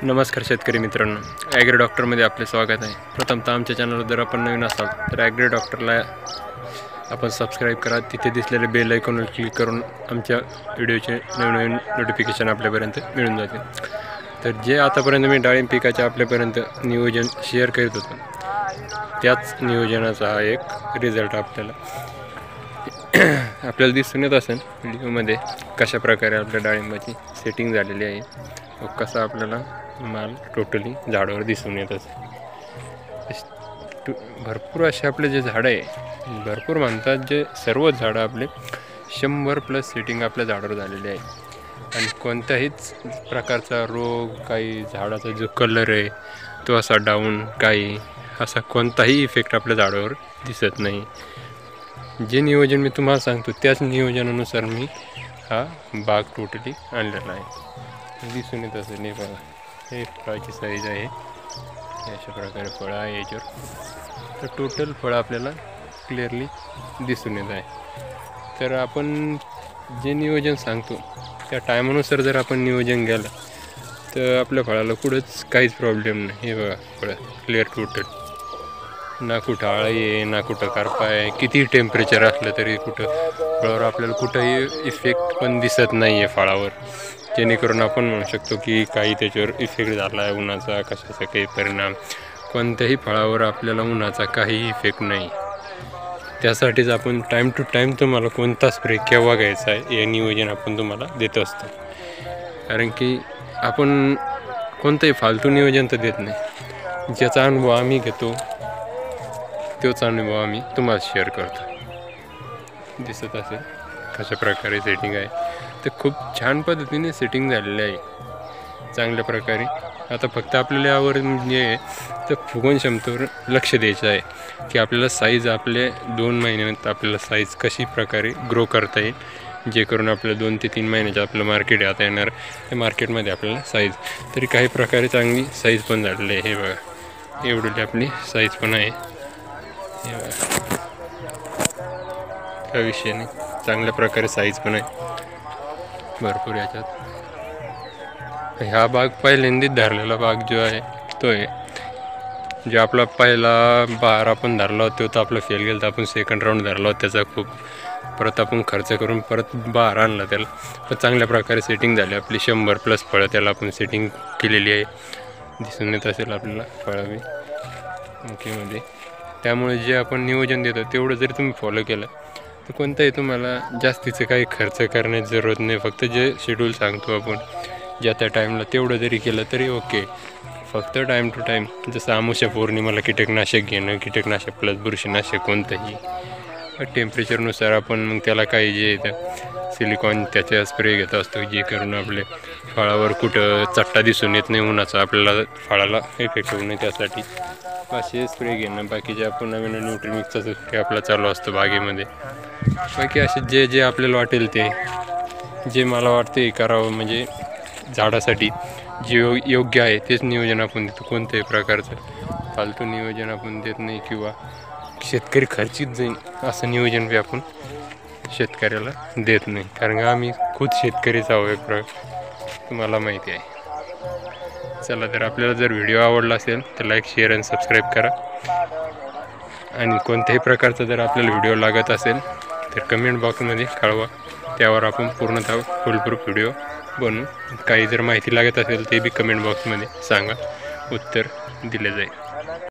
नमस्कार शेतकरी मित्रांनो, ॲग्री डॉक्टरमध्ये आपले स्वागत आहे। प्रथमतः आमच्या चॅनलवर जर आपण नवीन असाल तर ॲग्री डॉक्टरला आपण सबस्क्राईब करा। तिथे दिसलेले बेल आयकॉनवर क्लिक करून आमच्या व्हिडिओचे नवीन नोटिफिकेशन आपल्यापर्यंत मिळून जाते। तर जे आतापर्यंत मी डाळिंब पिकाचे आपल्यापर्यंत नियोजन शेअर करत होतो, त्याच नियोजनाचा हा एक रिझल्ट आपल्याला दिसून येत असेल व्हिडिओमध्ये कशा प्रकारे आपल्या डाळिंबाची सेटिंग झालेली आहे व कसा आपल्याला माल टोटली झाडावर दिसून येत असेल। भरपूर असे आपले जे झाडं आहे, भरपूर म्हणतात जे सर्वच झाडं आपले 100+ सेटिंग आपल्या झाडावर झालेले आहे आणि कोणत्याहीच प्रकारचा रोग, काही झाडाचा जो कलर आहे तो असा डाऊन, काही असा कोणताही इफेक्ट आपल्या झाडावर दिसत नाही। जे नियोजन मी तुम्हाला सांगतो त्याच नियोजनानुसार मी हा बाग टोटली आणलेला आहे। दिसून येत असेल हे बघा, हे फळाची साईज आहे, अशा प्रकारे फळं आहे याच्यावर। तर टोटल फळं आपल्याला क्लिअरली दिसून येत आहे। तर आपण जे नियोजन सांगतो त्या टायमानुसार जर आपण नियोजन केलं तर आपल्या फळाला कुठंच काहीच प्रॉब्लेम नाही। हे बघा फळं क्लिअर टोटल, ना कुठं आळी आहे, ना कुठं करपा आहे, किती टेम्परेचर असलं तरी कुठं फळावर आपल्याला कुठंही इफेक्ट पण दिसत नाही आहे फळावर, जेणेकरून आपण म्हणू शकतो की काही त्याच्यावर इफेक्ट झाला आहे उन्हाचा, कशाचा काही परिणाम। कोणत्याही फळावर आपल्याला उन्हाचा काही इफेक्ट नाही। त्यासाठीच आपण टाईम टू टाईम तुम्हाला कोणता स्प्रे केव्हा घ्यायचा आहे हे नियोजन आपण तुम्हाला देत असतो, कारण की आपण कोणतंही फालतू नियोजन तर देत नाही। ज्याचा अनुभव आम्ही घेतो तोच अनुभव आम्ही तुम्हाला शेअर करतो। दिसत असेल कशा प्रकारे सेटिंग आहे, तर खूप छान पद्धतीने सेटिंग झालेली आहे, चांगल्या प्रकारे। आता फक्त आपल्याला यावर म्हणजे तर फुगवण क्षमतेवर लक्ष द्यायचं आहे की आपल्याला साईज आपले 2 महिन्यात आपल्याला साईज कशी प्रकारे ग्रो करता येईल, जे करून आपलं 2 ते 3 महिन्याचं आपलं मार्केट आता येणार, त्या मार्केटमध्ये आपल्याला साईज तरी काही प्रकारे चांगली साईज पण झालेली आहे। हे बघा एवढी आपली साईज पण आहे, त्या विषयाने चांगल्या प्रकारे साईज पण आहे भरपूर याच्यात। हा बाग पहिल्यांदाच धरलेला बाग जो आहे तो आहे, जो आपला पहिला बार आपण धरला होता तो आपला फेल गेला, तर आपण सेकंड राऊंड धरला होता त्याचा खूप, परत आपण खर्च करून परत बार आणला त्याला, पण चांगल्या प्रकारे सेटिंग झाली आपली। 100+ फळं त्याला आपण सेटिंग केलेली आहे, दिसून येत असेल आपल्याला फळं बी ओकेमध्ये। त्यामुळे जे आपण नियोजन देतो तेवढं जरी तुम्ही फॉलो केलं तर कोणताही तुम्हाला जास्तीचं काही खर्च करण्याची जरूरत नाही। फक्त जे शेड्यूल सांगतो आपण ज्या त्या टाईमला तेवढं जरी केलं तरी ओके। फक्त टाईम टू टाईम, जसं अमावस्या पौर्णिमेला कीटकनाशक घेणं, कीटकनाशक प्लस बुरशीनाशक कोणतंही, टेम्परेचरनुसार आपण मग त्याला काही जे सिलिकॉन त्याचा स्प्रे घेत असतो, जे करून आपले फळावर कुठं चट्टा दिसून येत नाही उन्हाचा, आपल्याला फळाला इफेक्ट होऊ नये त्यासाठी असे स्प्रे घेणं। बाकीचे आपण नवीन न्यूट्रीमिक्सचा स्प्रे आपला चालू असतो बागेमध्ये। बाकी असे जे आपल्याला वाटेल ते, जे मला वाटते करावं म्हणजे झाडासाठी जे योग्य आहे तेच नियोजन आपण देतो। कोणत्याही प्रकारचं फालतू नियोजन आपण देत नाही, किंवा शेतकरी खर्चित जाईल असं नियोजन बी आपण शेतकऱ्याला देत नाही, कारण का आम्ही खुद शेतकरीच आहोत एक प्रकार, तुम्हाला माहिती आहे। चला, तर आपल्याला जर व्हिडिओ आवडला असेल तर लाईक, शेअर आणि सबस्क्राईब करा, आणि कोणत्याही प्रकारचा जर आपल्याला व्हिडिओ लागत असेल तर कमेंट बॉक्समध्ये कळवा, त्यावर आपण पूर्णतः फुलप्रूफ व्हिडिओ बनवू। काही जर माहिती लागत असेल ते बी कमेंट बॉक्समध्ये सांगा, उत्तर दिले जाईल।